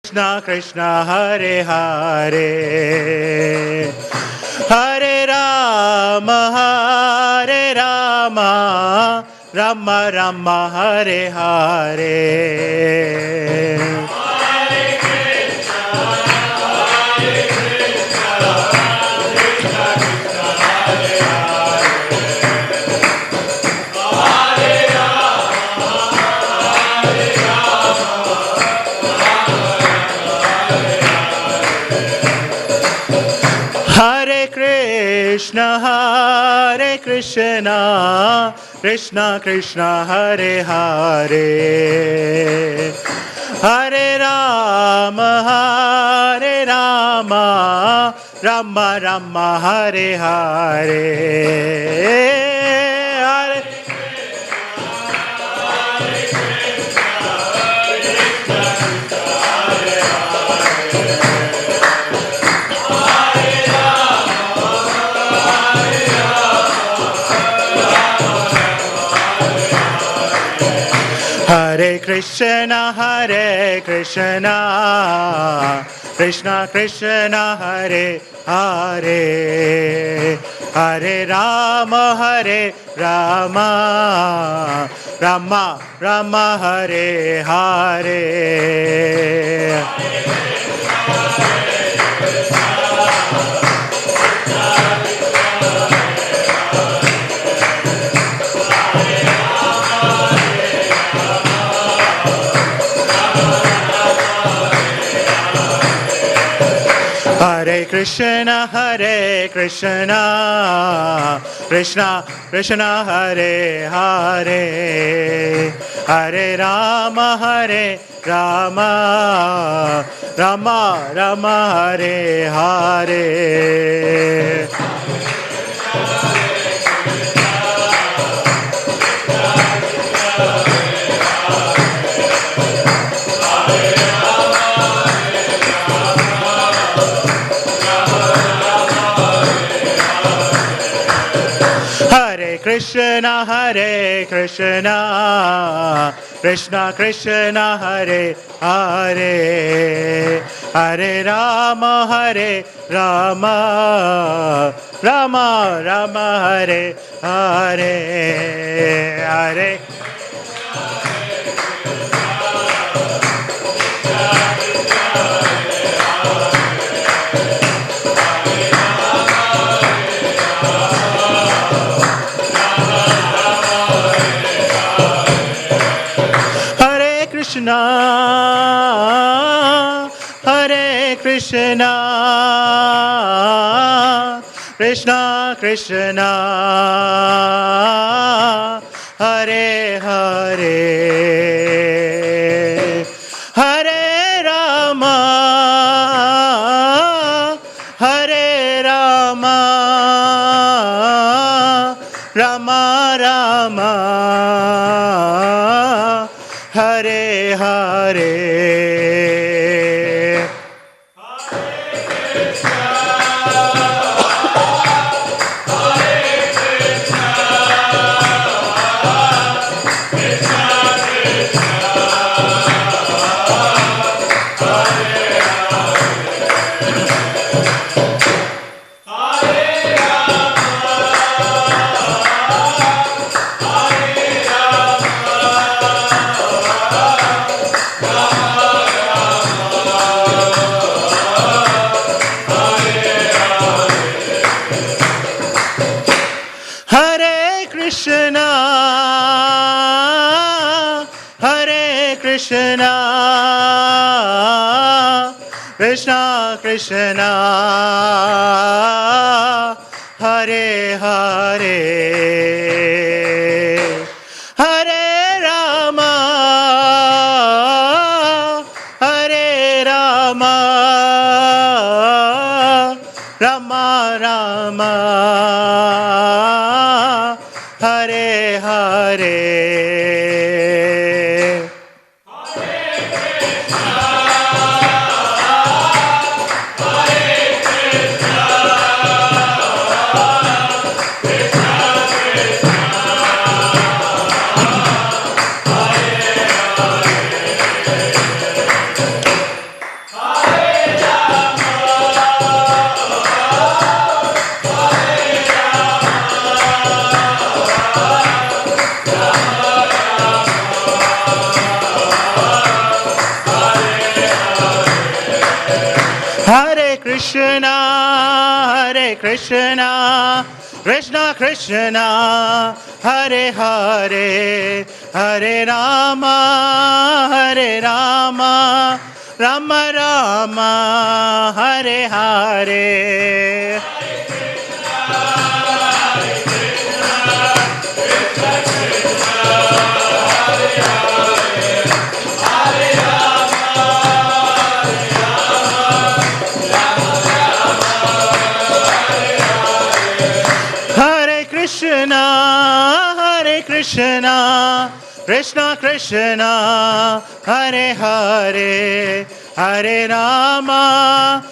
Krishna Krishna Hare Hare Hare Rama Rama Rama Hare Hare Hare Krishna, Krishna Krishna Hare Hare Hare Rama Rama Rama Hare Hare Hare Krishna, Krishna Krishna Hare Hare, Hare Rama, Rama Rama Hare Hare. Hare Krishna, Krishna Krishna Hare Hare, Hare Rama, Rama Rama Hare Hare. Hare Krishna, Krishna Krishna Hare Hare, Hare Rama, Rama Rama Hare Hare, Hare. Hare Krishna, Krishna Krishna Hare Hare, Hare Rama, Rama Rama Hare Hare. Hare Krishna, Krishna Krishna Hare Hare, Hare Rama, Rama Rama Hare Hare. Hare Krishna, Krishna Krishna, Hare Hare, Hare Rama, Rama Rama, Hare Hare. Hare Krishna, Krishna Krishna, Hare Hare, Hare Rama,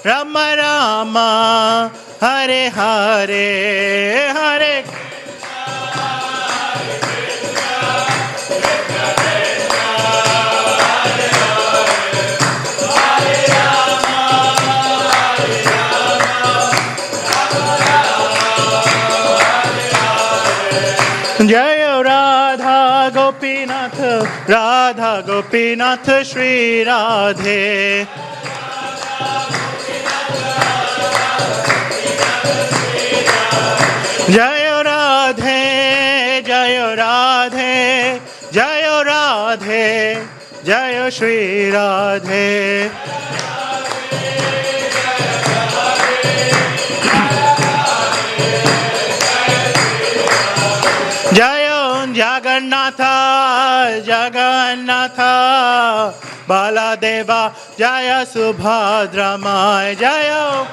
Rama Rama, Hare Hare, Hare Jaya Radha Gopinath Shri Radhe. Jaya Radhe, Jaya Radhe, Jaya Radhe, Jaya Shri Radhe. Jaya Jagannatha, Jagannatha, Baladeva, Jaya Subhadramaya, Jaya.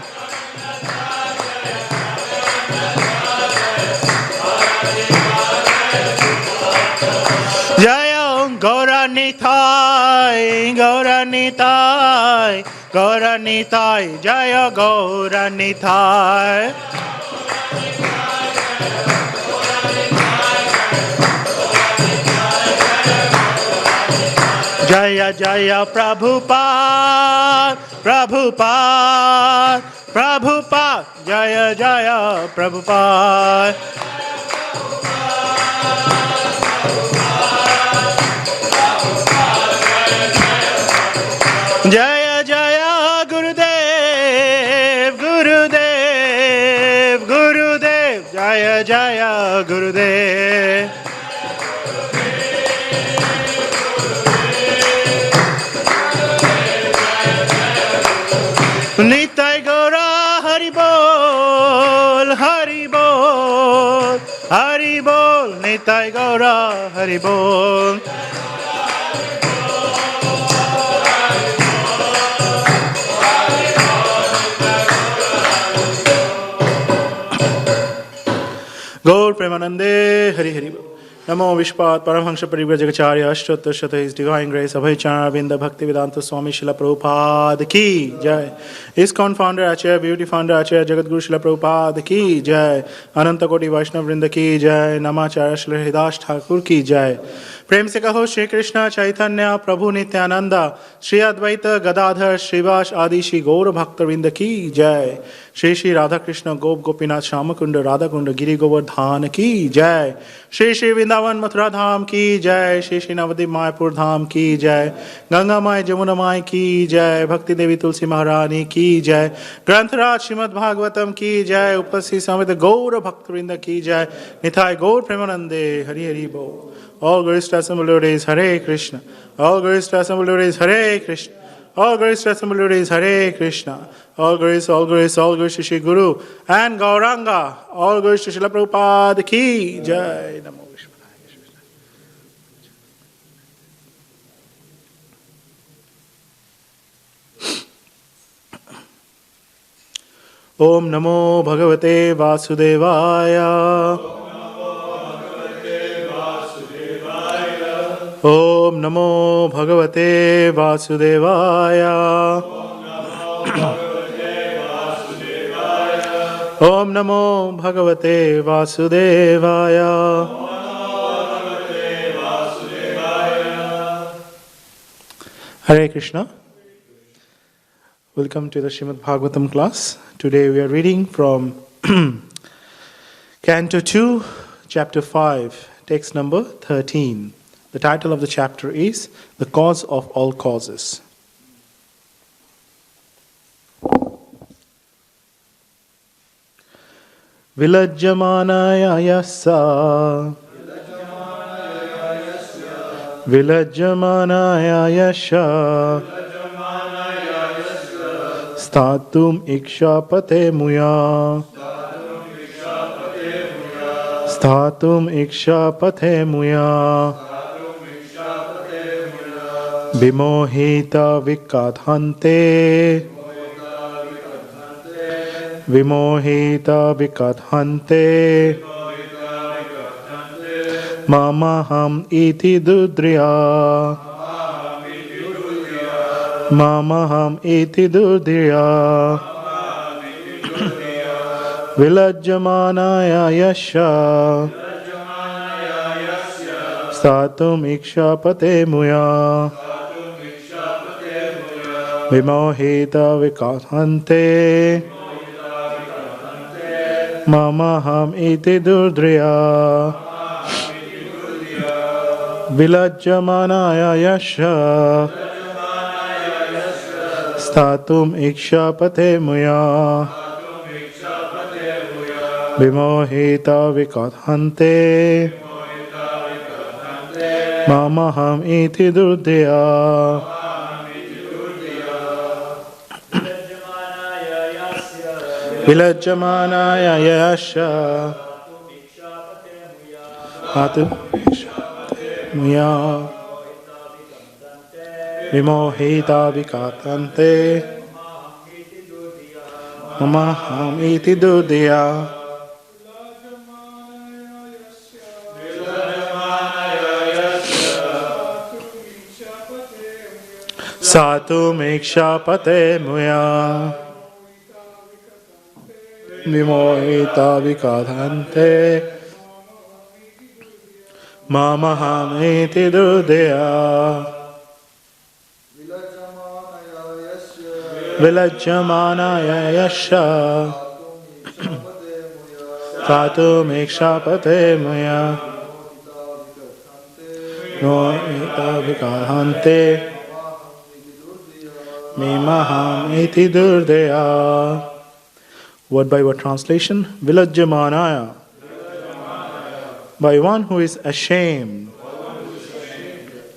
Jaya Gauranitai, Gauranitai, Gauranitai, Jaya Gauranitai. Jaya Jaya Prabhupada, Prabhupada, Prabhupada, Jaya Jaya Prabhupada. Jaya Jaya Gurudev, Gurudev, Gurudev, Jaya Jaya Gurudev. Nitai Gaura Haribol, Haribol, Haribol, Nitai Gaura Haribol. Gaur Premanande Hari Hari Bol. Namo Vishpat Paramhansha Parivrajacharya Ashtotta Shata His Divine Grace Abhay Charvinda Bhakti Vedanta Swami Srila Prabhupada Ki Jai. ISKCON Founder Acharya, Beauty Founder Acharya Jagadguru Srila Prabhupada Ki Jai. Ananta Koti Vaishnav Vrinda Ki Jai. Namacharya Srila Hridas Thakur Ki Jai. प्रेम से कहो श्री कृष्ण चैतन्य प्रभु नित्यानंद श्री अद्वैत गदाधर श्रीवास आदि श्री गौर भक्तवृंद की जय। श्री श्री राधा कृष्ण गोप गोपीनाथ श्याम कुंड राधा कुंड गिरि गोवर्धन की जय। श्री श्री वृंदावन मथुरा धाम की जय। श्री श्री नवद्वीप मायपुर धाम की जय। गंगा माई जमुना माई की जय। भक्ति देवी तुलसी महारानी की जय। ग्रंथराज श्रीमद् भागवतम की जय। उपस्थित समेत गौर भक्तवृंद की जय। निताय गौर प्रेमानंदे हरि हरि बोल। All glories to assembled devotees, Hare Krishna. All glories to assembled devotees, Hare Krishna. All glories to assembled devotees, Hare Krishna. All glories to Shri Guru and Gauranga. All glories to Srila Prabhupada Ki Jai. Namo Vishwadaya. Om Namo Bhagavate Vasudevaya. Om Namo Bhagavate Vasudevaya. Om Namo Bhagavate Vasudevaya. Hare Krishna. Welcome to the Srimad Bhagavatam class. Today we are reading from Canto 2, Chapter 5, text number 13. The title of the chapter is The Cause of All Causes. Vilajyamanaya yasa. Vilajyamanaya yasha. Statum ikshapate muya. Statum ikshapate muya. Vimohita vikadhante. Vimohita vikadhante. Mamaham iti dudriya. Mamaham iti dudriya. Vilajyamanaya yasha. Statum ikshapate muya. Vimohita vikadhante. Mamaham iti dudriya. Vilajyamanaya yasha. Statum ikshapate muya. Vimohita vikadhante. Mamaham iti dudriya. Vilajyamanaya yasha. Statum ikshapate muya. Vimohita vikadhante. Mamaham iti dudriya. Satum ikshapate muya. Vimohita vikadhante. Mamaham iti dudriya. Vilajyamanaya yasha. Satum ikshapate muya. Vimohita vikadhante. Mamaham iti dudriya. Word by word translation. Vilajyamanaya. By one who is ashamed.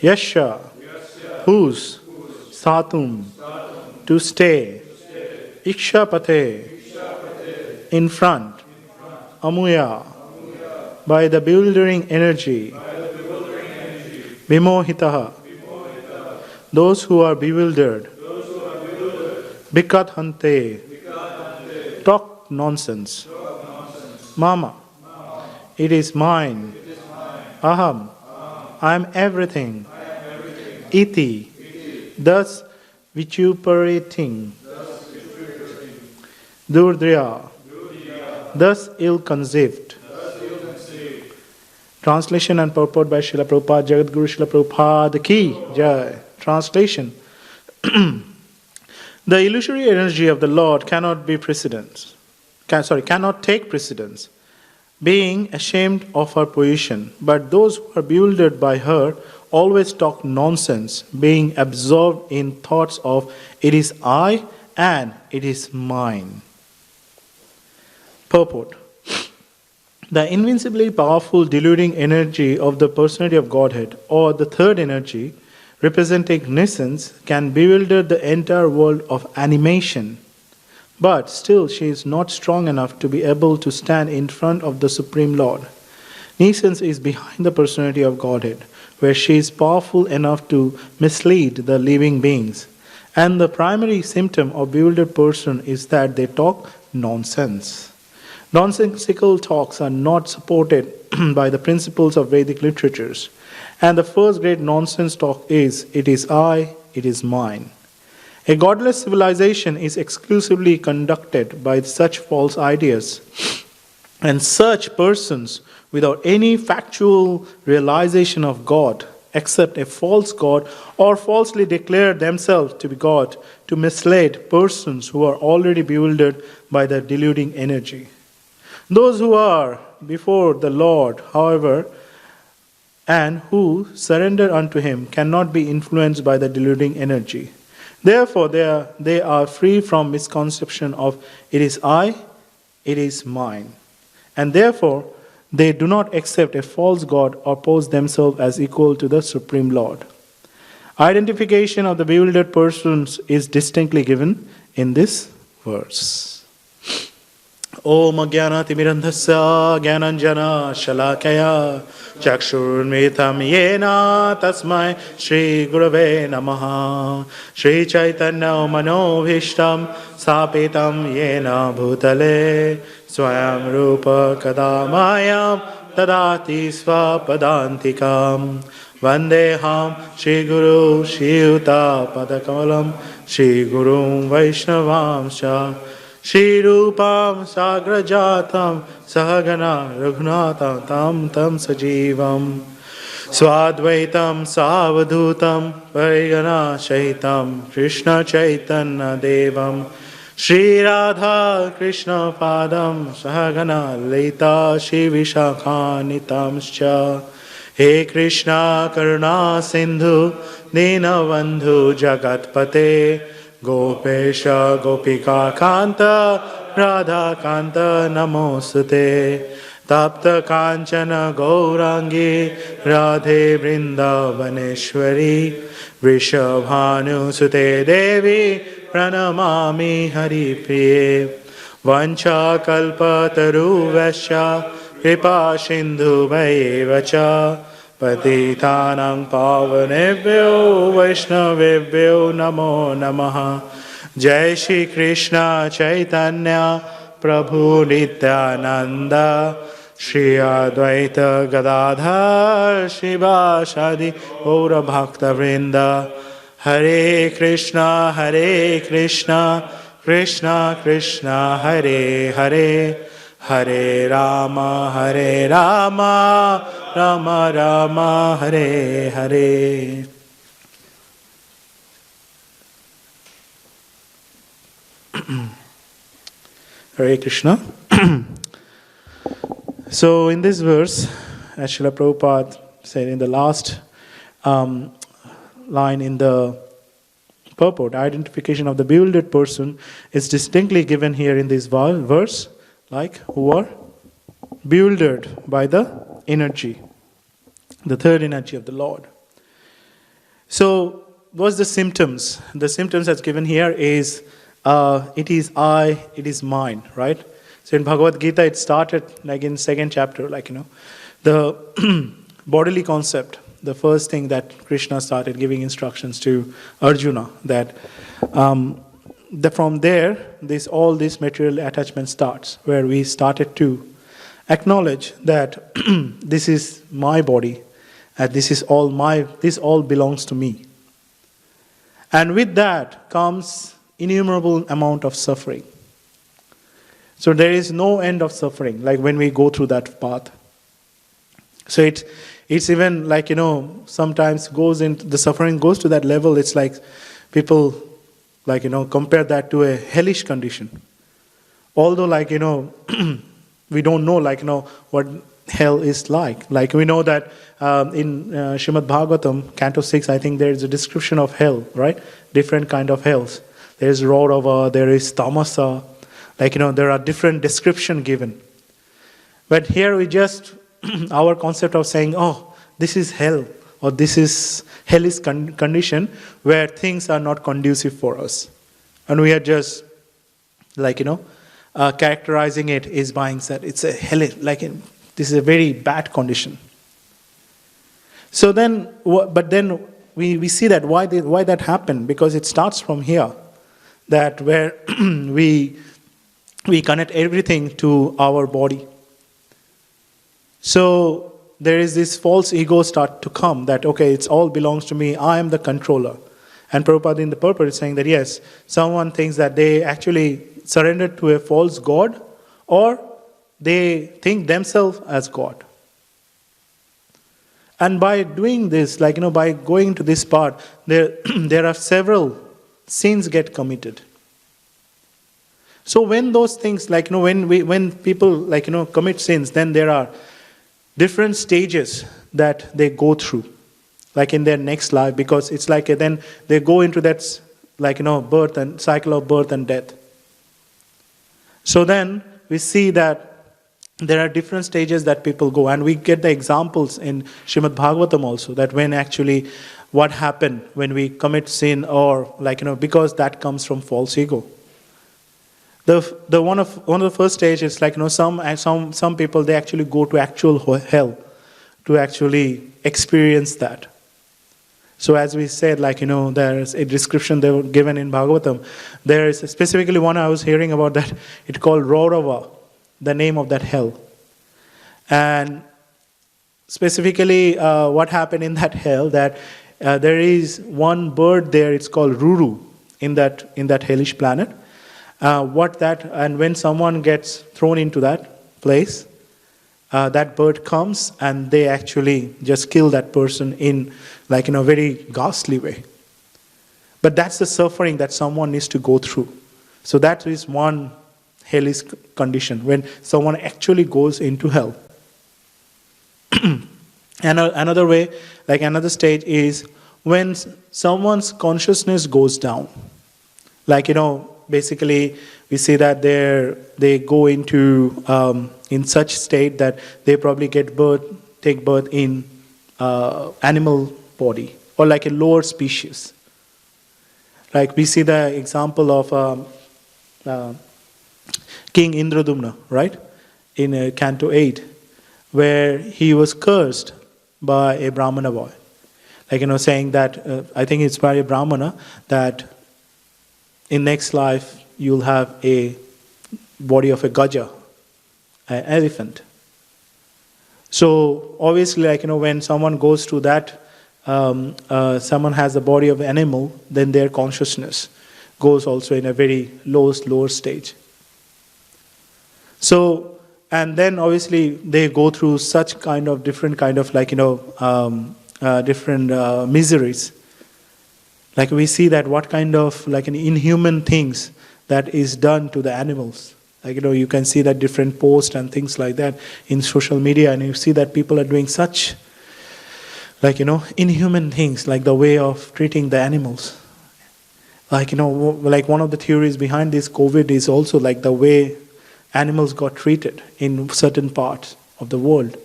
Yasha. Whose. Satum. To stay. Ikshapate. In front. Amuya. By the bewildering energy. Vimohitaha. Those who are bewildered. Vikadhante. Talk nonsense. Mama. It is mine. Aham. I am everything. Iti. Thus vituperating. Durdriya. Thus ill-conceived. Translation and purport by Srila Prabhupada, Jagadguru Srila Prabhupada ki Jai. Translation. The illusory energy of the Lord cannot take precedence, being ashamed of her position. But those who are bewildered by her always talk nonsense, being absorbed in thoughts of it is I and it is mine. Purport. The invincibly powerful deluding energy of the personality of Godhead, or the third energy, representing nescience, can bewilder the entire world of animation. But still she is not strong enough to be able to stand in front of the Supreme Lord. Nescience is behind the personality of Godhead, where she is powerful enough to mislead the living beings. And the primary symptom of bewildered person is that they talk nonsense. Nonsensical talks are not supported by the principles of Vedic literatures. And the first great nonsense talk is, it is I, it is mine. A godless civilization is exclusively conducted by such false ideas. And such persons, without any factual realization of God, accept a false God or falsely declare themselves to be God to mislead persons who are already bewildered by the deluding energy. Those who are before the Lord, however, and who surrender unto him cannot be influenced by the deluding energy. Therefore, they are free from misconception of it is I, it is mine. And therefore, they do not accept a false God or pose themselves as equal to the Supreme Lord. Identification of the bewildered persons is distinctly given in this verse. Om Ajnana-timirandhasya Jnananjana Shalakaya Chakshurmritam Yena Tasmai Shri Gurave Namaha Shri Chaitanya Manobhishtam Sapitam Yena Bhutale Swayam Rupa Kadamayam Tadati Swapadantikam Vandeham Shri Guru Shri Yuta Padakamalam Shri Gurum Vaishnavamscha Shri Rupam Sagrajatam Sahagana Raghunatam Tam Sajivam Swadvaitam Savadhutam Parigana Shaitam Krishna Chaitanya Devam Shri Radha Krishna Padam Sahagana Laita Shri Vishakanitamscha He Krishna Karuna Sindhu Dinabandhu Jagatpate Gopesha Gopika Kanta Radha Kanta Namosute Tapta Kanchana Gaurangi Radhe Vrindavaneshwari Vrishabhanu Sute Devi Pranamami Hari Priye Vancha Kalpa Taru Vasya Kripa Sindhu Vayevacha Patitanang Pavanebhyo Vaishnavebhyo Namo Namaha Jai Shri Krishna Chaitanya Prabhu Nityananda Shri Advaita Gadadhar Shivashadi Gaura Bhakta Vrinda Hare Krishna Krishna Krishna Hare Hare Hare Rama Rama Rama Hare Hare. Hare Krishna. So in this verse, as Srila Prabhupada said in the last line in the purport, identification of the bewildered person is distinctly given here in this verse, like who are bewildered by the energy, the third energy of the Lord. So what's the symptoms? The symptoms that's given here is it is I, it is mine, right? So in Bhagavad Gita, it started like in second chapter, the bodily concept. The first thing that Krishna started giving instructions to Arjuna, that from there, all this material attachment starts, where we started to acknowledge that this is my body, and this all belongs to me. And with that comes innumerable amount of suffering. So there is no end of suffering, like when we go through that path. So it's even sometimes the suffering goes to that level. It's like people compare that to a hellish condition. Although we don't know what hell is like. Like we know that in Srimad Bhagavatam, Canto 6, I think there is a description of hell, right? Different kind of hells. There is Raurava, there is Tamasa. There are different description given. But here we just, our concept of saying, oh, this is hell, or this is hellish condition where things are not conducive for us. And we are just, characterizing it is buying that it's a hellish, this is a very bad condition. So then, we see that why that happened, because it starts from here, that where we connect everything to our body. So there is this false ego start to come that, okay, it all belongs to me, I am the controller. And Prabhupada in the purport is saying that yes, someone thinks that they actually surrendered to a false god, or they think themselves as God. And by doing this, by going to this part, there are several sins get committed. So when those things, when people commit sins, then there are different stages that they go through, in their next life, because it's then they go into that birth and cycle of birth and death. So then we see that there are different stages that people go, and we get the examples in Srimad Bhagavatam also, that when actually what happened when we commit sin, or because that comes from false ego. The one of the first stage is some people, they actually go to actual hell to actually experience that. So as we said, there's a description they were given in Bhagavatam. There is specifically one I was hearing about that. It's called Raurava, the name of that hell. And specifically, what happened in that hell, that there is one bird there. It's called Ruru in that hellish planet. And when someone gets thrown into that place, that bird comes and they actually just kill that person in a very ghastly way. But that's the suffering that someone needs to go through. So that is one hellish condition, when someone actually goes into hell. And another way, another stage is when someone's consciousness goes down. Basically we see that they go into in such state that they probably take birth in animal body, or like a lower species. Like we see the example of King Indradumna, right? In Canto 8, where he was cursed by a Brahmana boy. Saying that, I think it's by a Brahmana, that in next life you'll have a body of a gaja, an elephant. So obviously, when someone goes through that, someone has the body of an animal, then their consciousness goes also in a very lower stage. So, and then obviously they go through such different different miseries. We see that what kind of inhuman things that is done to the animals. You can see that different posts and things like that in social media, and you see that people are doing such inhuman things, like the way of treating the animals. One of the theories behind this COVID is also the way animals got treated in certain parts of the world,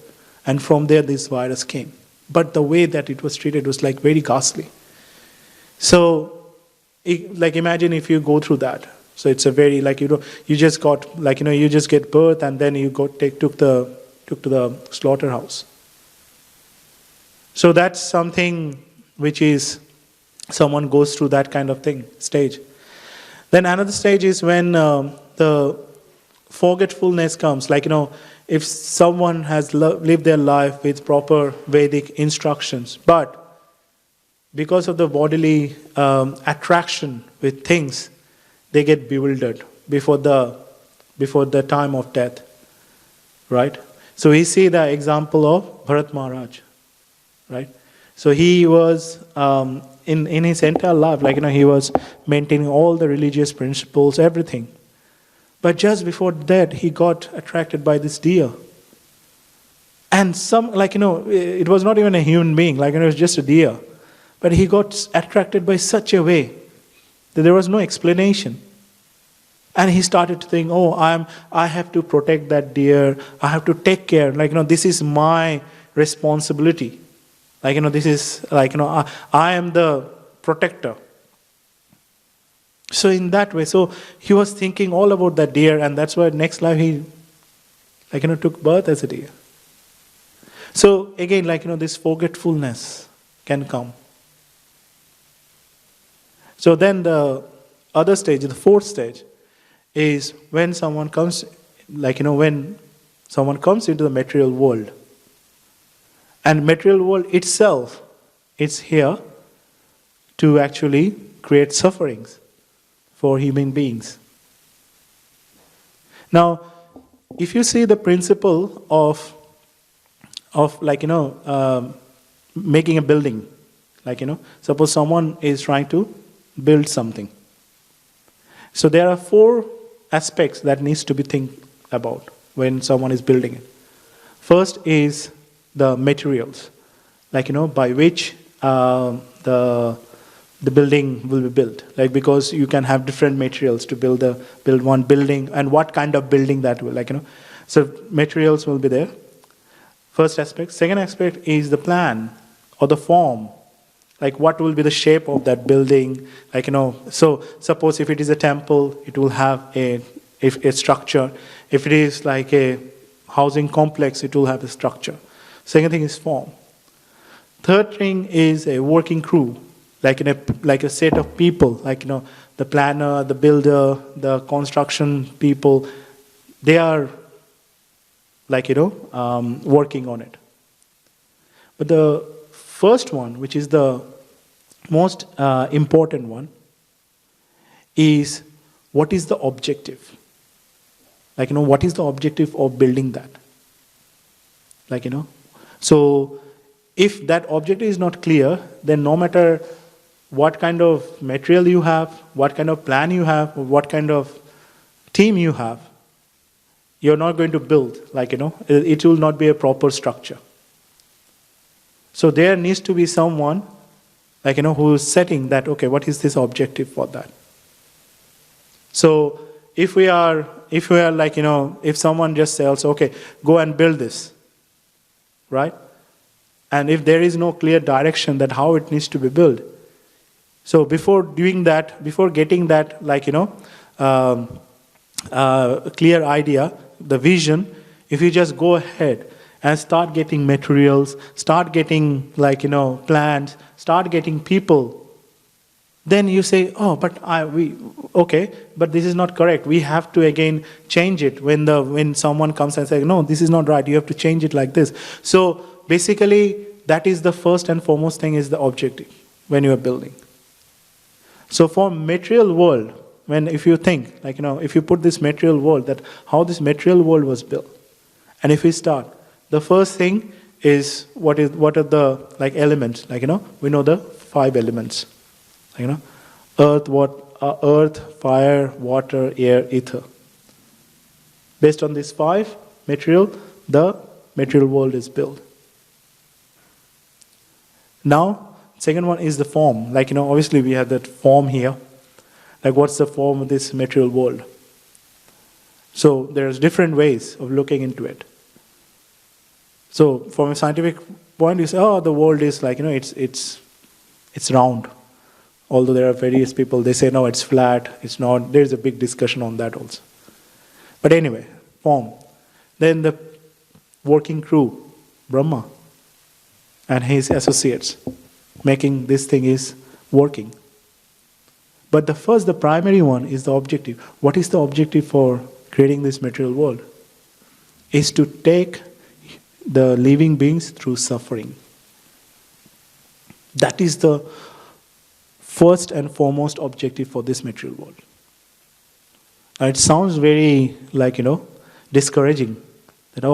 and from there this virus came. But the way that it was treated was very ghastly. So, imagine if you go through that. So it's a very you just got you just get birth, and then you took to the slaughterhouse. So that's something which is someone goes through that kind of stage. Then another stage is when the forgetfulness comes. If someone has lived their life with proper Vedic instructions, but because of the bodily attraction with things, they get bewildered before the time of death, right? So we see the example of Bharat Maharaj, right? So he was in his entire life, he was maintaining all the religious principles, everything. But just before that, he got attracted by this deer. And it was not even a human being, it was just a deer. But he got attracted by such a way that there was no explanation. And he started to think, I have to protect that deer. I have to take care. This is my responsibility. This is, I am the protector. So in that way, so he was thinking all about that deer, and that's why next life he, took birth as a deer. So again, this forgetfulness can come. So then the other stage, the fourth stage, is when someone comes, when someone comes into the material world. And material world itself is here to actually create sufferings for human beings. Now, if you see the principle of making a building, suppose someone is trying to build something. So there are 4 aspects that needs to be think about when someone is building it. First is the materials, by which the building will be built. Because you can have different materials to build one building, and what kind of building that will, So materials will be there. First aspect. Second aspect is the plan or the form. Like what will be the shape of that building? Like, so suppose if it is a temple, it will have a structure. If it is like a housing complex, it will have a structure. Second thing is form. Third thing is a working crew, like a set of people, like the planner, the builder, the construction people. They are like working on it. But the first one, which is the most important one, is what is the objective? Like what is the objective of building that? Like so if that objective is not clear, then no matter what kind of material you have, what kind of plan you have, or what kind of team you have, you're not going to build, like it will not be a proper structure. So there needs to be someone, like who is setting that, okay, what is this objective for that? So if we are like if someone just says, okay, go and build this, right? And if there is no clear direction that how it needs to be built, so before doing that, before getting that, like clear idea, the vision, if you just go ahead and start getting materials, start getting like plans, start getting people, then you say, oh, but but this is not correct. We have to again change it when someone comes and says, no, this is not right. You have to change it like this. So basically, that is the first and foremost thing, is the objective when you are building. So for material world, if you think, like if you put this material world, that how this material world was built, and if we start, the first thing is what are the like elements, like we know the 5 elements, like earth, fire, water, air, ether. Based on these 5 material, the material world is built. Now, second one is the form. Like obviously we have that form here. Like what's the form of this material world? So there's different ways of looking into it. So from a scientific point, you say, oh, the world is like it's round. Although there are various people, they say no, it's flat, it's not. There's a big discussion on that also. But anyway, form. Then the working crew, Brahma and his associates, making this thing is working. But the primary one is the objective. What is the objective for creating this material world? Is to take the living beings through suffering. That is the first and foremost objective for this material world. Now it sounds very like discouraging. That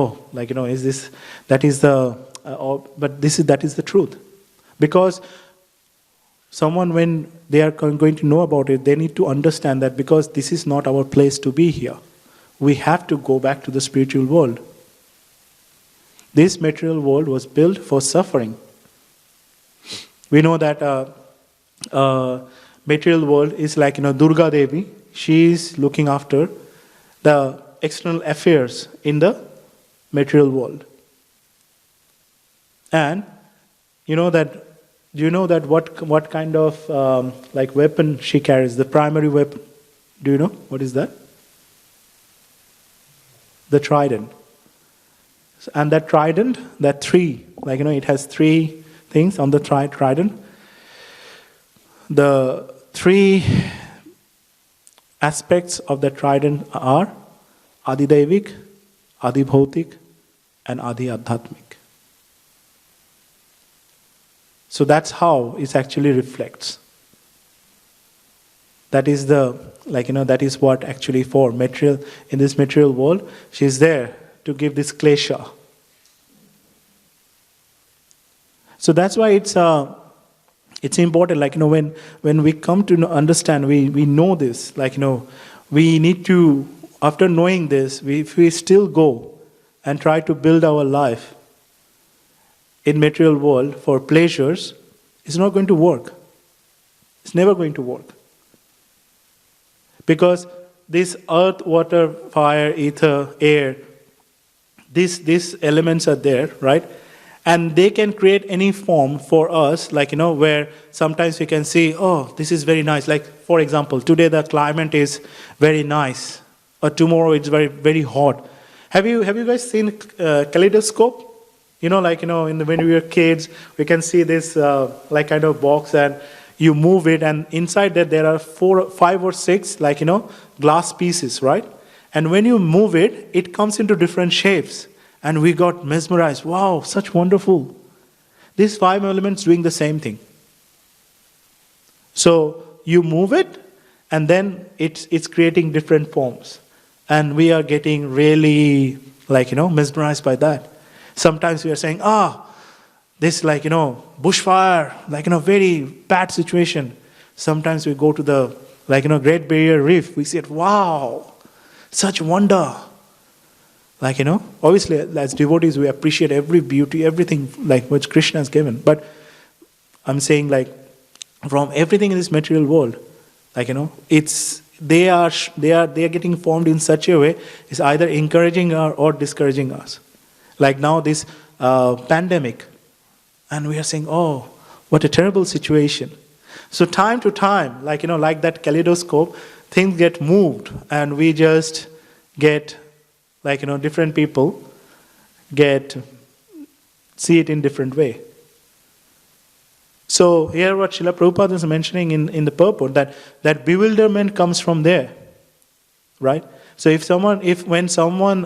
is this? That is the. But that is the truth, because someone, when they are going to know about it, they need to understand that because this is not our place to be here. We have to go back to the spiritual world. This material world was built for suffering. We know that material world is like Durga Devi. She is looking after the external affairs in the material world. And do you know that what kind of like weapon she carries? The primary weapon. Do you know what is that? The trident. And that trident, that 3, like it has 3 things on the trident. The 3 aspects of the trident are Adi Devik, Adi Bhautik, and Adi Adhyatmik. So that's how it actually reflects. That is that is what actually for material, in this material world, she is there to give this klesha. So that's why it's important, like when we come to understand, we know this, like we need to, after knowing this, if we still go and try to build our life in material world for pleasures, it's not going to work. It's never going to work. Because this earth, water, fire, ether, air, these elements are there, right? And they can create any form for us, like, where sometimes we can see, oh, this is very nice. Like, for example, today the climate is very nice, or tomorrow it's very, very hot. Have you guys seen kaleidoscope? When we were kids, we can see this like kind of box, and you move it, and inside that there are 4, 5 or 6, glass pieces, right? And when you move it, it comes into different shapes. And we got mesmerized. Wow, such wonderful. These 5 elements doing the same thing. So you move it, and then it's creating different forms. And we are getting really, mesmerized by that. Sometimes we are saying, this bushfire, very bad situation. Sometimes we go to the, Great Barrier Reef. We see it, wow, such wonder. Obviously, as devotees, we appreciate every beauty, everything which Krishna has given. But I'm saying, from everything in this material world, they are getting formed in such a way, it's either encouraging or discouraging us. Like now, this pandemic, and we are saying, oh, what a terrible situation. So time to time, like that kaleidoscope, things get moved, and we just get, different people see it in different way. So here what Srila Prabhupada is mentioning in the purport, that bewilderment comes from there, right? So when someone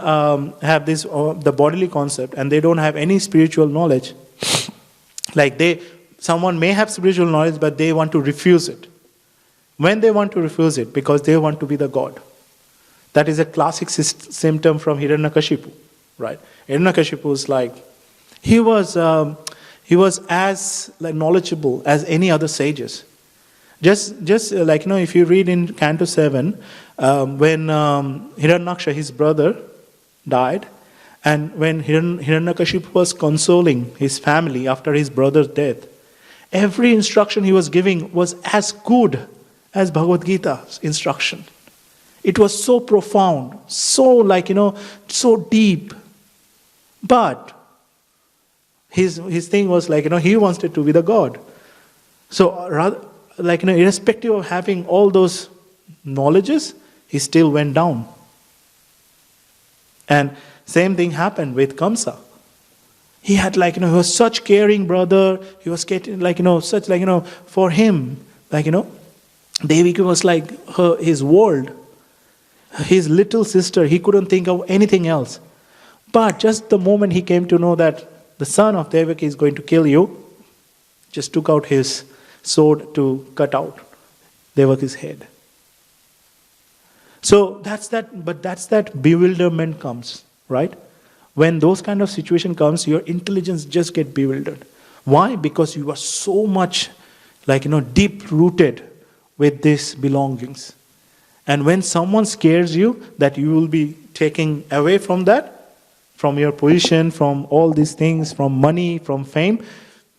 have this the bodily concept, and they don't have any spiritual knowledge, someone may have spiritual knowledge, but they want to refuse it. When they want to refuse it, because they want to be the God. That is a classic symptom from Hiranyakashipu, right? Hiranyakashipu was he was as knowledgeable as any other sages. Just if you read in Canto 7, when Hiranyaksha, his brother, died, and when Hiranyakashipu was consoling his family after his brother's death, every instruction he was giving was as good as Bhagavad Gita's instruction. It was so profound, so so deep. But his thing was he wanted to be the God. So rather, irrespective of having all those knowledges, he still went down. And same thing happened with Kamsa. He had he was such caring brother. He was getting such for him Devaki was his world. His little sister, he couldn't think of anything else. But just the moment he came to know that the son of Devaki is going to kill you, just took out his sword to cut out Devaki's head. So that's that bewilderment comes, right? When those kind of situation comes, your intelligence just get bewildered. Why? Because you are so much deep rooted with these belongings. And when someone scares you, that you will be taken away from that, from your position, from all these things, from money, from fame,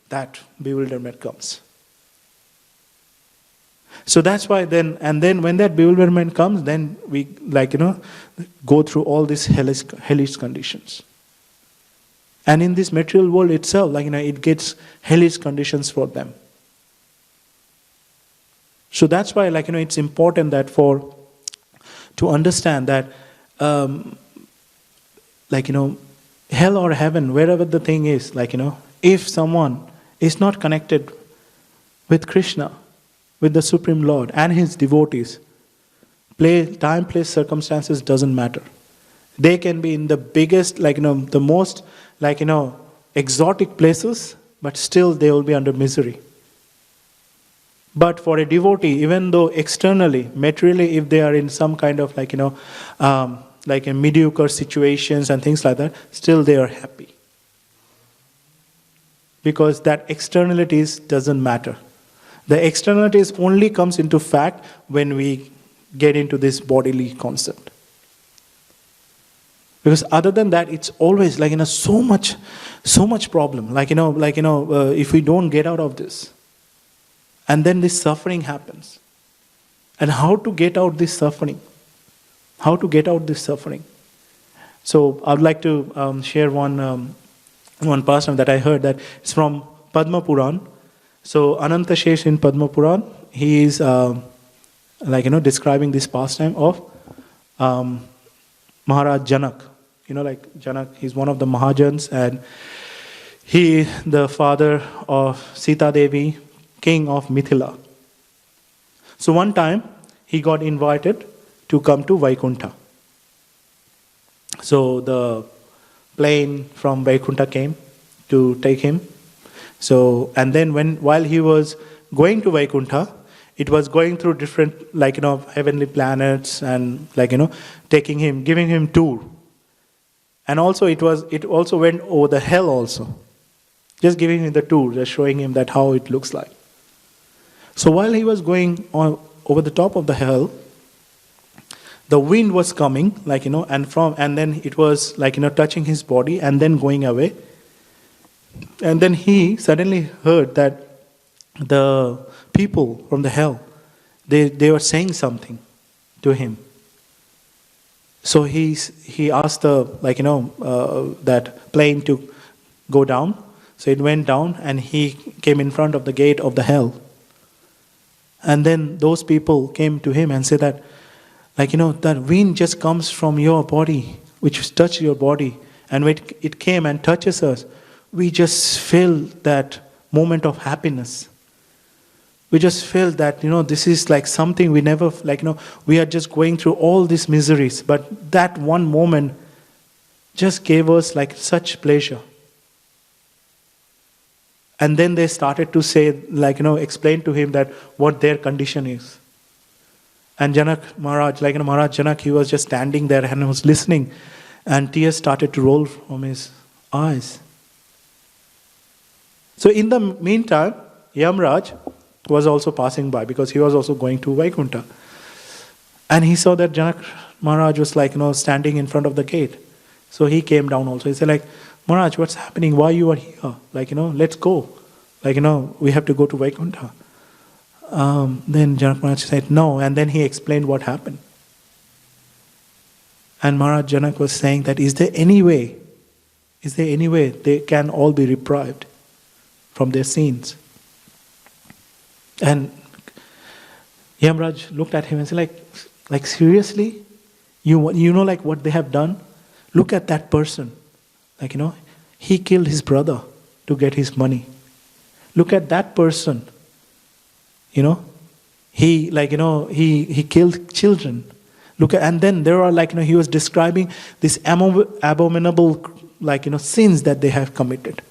that bewilderment comes. So that's why then when that bewilderment comes, then we go through all these hellish conditions. And in this material world itself, it gets hellish conditions for them. So that's why it's important that to understand that hell or heaven, wherever the thing is, if someone is not connected with Krishna, with the Supreme Lord and his devotees, time, place, circumstances doesn't matter. They can be in the biggest, the most, exotic places, but still they will be under misery. But for a devotee, even though externally, materially, if they are in some kind of a mediocre situations and things like that, still they are happy. Because that externalities doesn't matter. The externalities only comes into fact when we get into this bodily concept. Because other than that, it's always so much problem. If we don't get out of this, and then this suffering happens. And how to get out this suffering? How to get out this suffering? So I would like to share one pastime that I heard that it's from Padma Puran. So Ananta Shesh in Padma Puran, he is describing this pastime of um, Maharaj Janak. Like Janak, he's one of the Mahajans, and he the father of Sita Devi, king of Mithila. So one time he got invited to come to Vaikuntha. So the plane from Vaikuntha came to take him. So, and then while he was going to Vaikuntha, it was going through different heavenly planets, and taking him, giving him tour. And also it also went over the hell also. Just giving him the tour, just showing him that how it looks like. So while he was going on over the top of the hell, the wind was coming, and then it was touching his body and then going away. And then he suddenly heard that the people from the hell, they were saying something to him. So he asked that plane to go down. So it went down, and he came in front of the gate of the hell. And then those people came to him and said that, that wind just comes from your body, which touched your body. And when it came and touches us, we just feel that moment of happiness. We just feel that, this is like something we never, we are just going through all these miseries. But that one moment just gave us such pleasure. And then they started to say, explain to him that what their condition is. And Janak Maharaj, Maharaj Janak, he was just standing there and was listening. And tears started to roll from his eyes. So in the meantime, Yamraj was also passing by, because he was also going to Vaikuntha. And he saw that Janak Maharaj was standing in front of the gate. So he came down also. He said Maharaj, what's happening? Why you are here? Let's go. We have to go to Vaikuntha. Then Janak Maharaj said, no. And then he explained what happened. And Maharaj Janak was saying that, is there any way they can all be reprieved from their sins? And Yamraj looked at him and said, seriously? You know what they have done? Look at that person. He killed his brother to get his money. Look at that person. He killed children. And then there are he was describing these abominable sins that they have committed,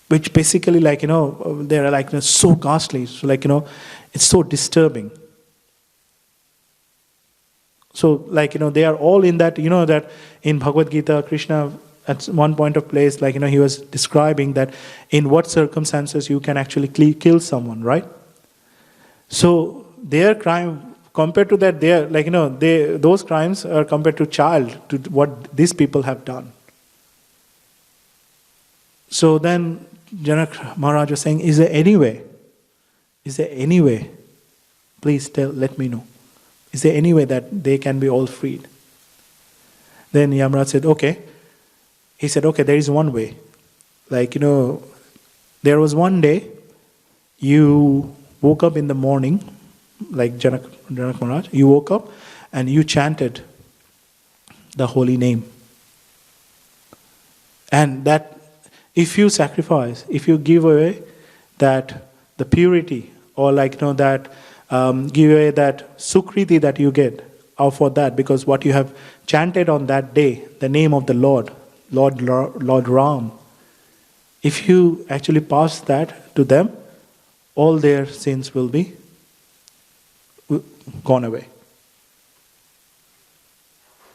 which basically they are so ghastly. So it's so disturbing. So they are all in that, that in Bhagavad Gita, Krishna at one point of place, he was describing that in what circumstances you can actually kill someone, right? So their crime, compared to that, those crimes are compared to child, to what these people have done. So then Janak Maharaj was saying, is there any way? Please let me know. Is there any way that they can be all freed? Then Yamraj said, okay. He said, okay, there is one way. There was one day, you woke up in the morning, like Janak Maharaj, you woke up and you chanted the holy name. And that if you sacrifice, if you give away that the purity, or that give away that sukriti that you get out for that, because what you have chanted on that day, the name of the Lord Ram, if you actually pass that to them, all their sins will be gone away.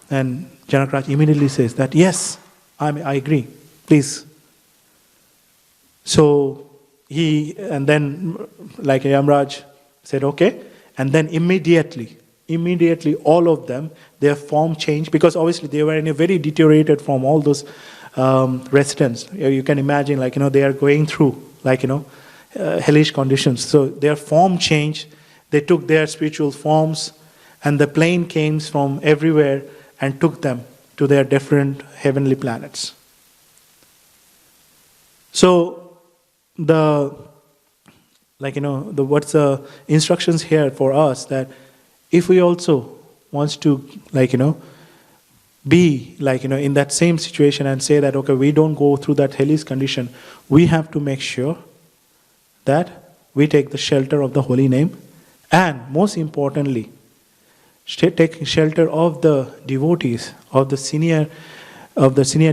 And Janak Raj immediately says that, yes, I agree, please. So and then Yamraj said, okay, and then immediately all of them, their form changed, because obviously they were in a very deteriorated form, all those residents. You can imagine, they are going through, hellish conditions. So their form changed, they took their spiritual forms, and the plane came from everywhere and took them to their different heavenly planets. So what's the instructions here for us, that if we also wants to be in that same situation and say that, okay, we don't go through that hellish condition, we have to make sure that we take the shelter of the holy name, and most importantly, take shelter of the devotees, of the senior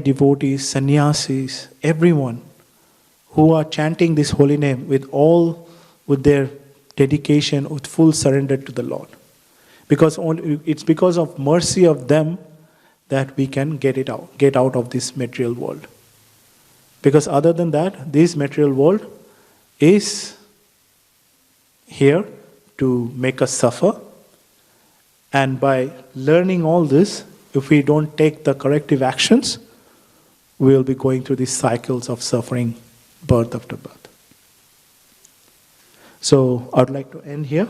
devotees, sannyasis, everyone who are chanting this holy name with their dedication, with full surrender to the Lord. Because it's because of mercy of them that we can get out of this material world. Because other than that, this material world is here to make us suffer. And by learning all this, if we don't take the corrective actions, we will be going through these cycles of suffering, birth after birth. So I would like to end here.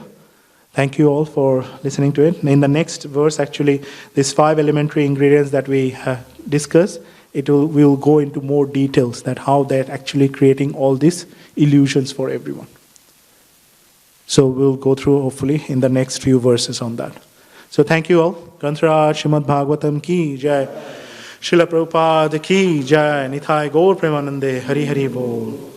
Thank you all for listening to it. In the next verse, actually, these 5 elementary ingredients that we have discussed, we will go into more details that how they're actually creating all these illusions for everyone. So we'll go through, hopefully, in the next few verses on that. So thank you all. Granthara Srimad Bhagavatam ki jai. Srila Prabhupada ki jai. Nithai Gaur Premanande. Hari Hari Bol.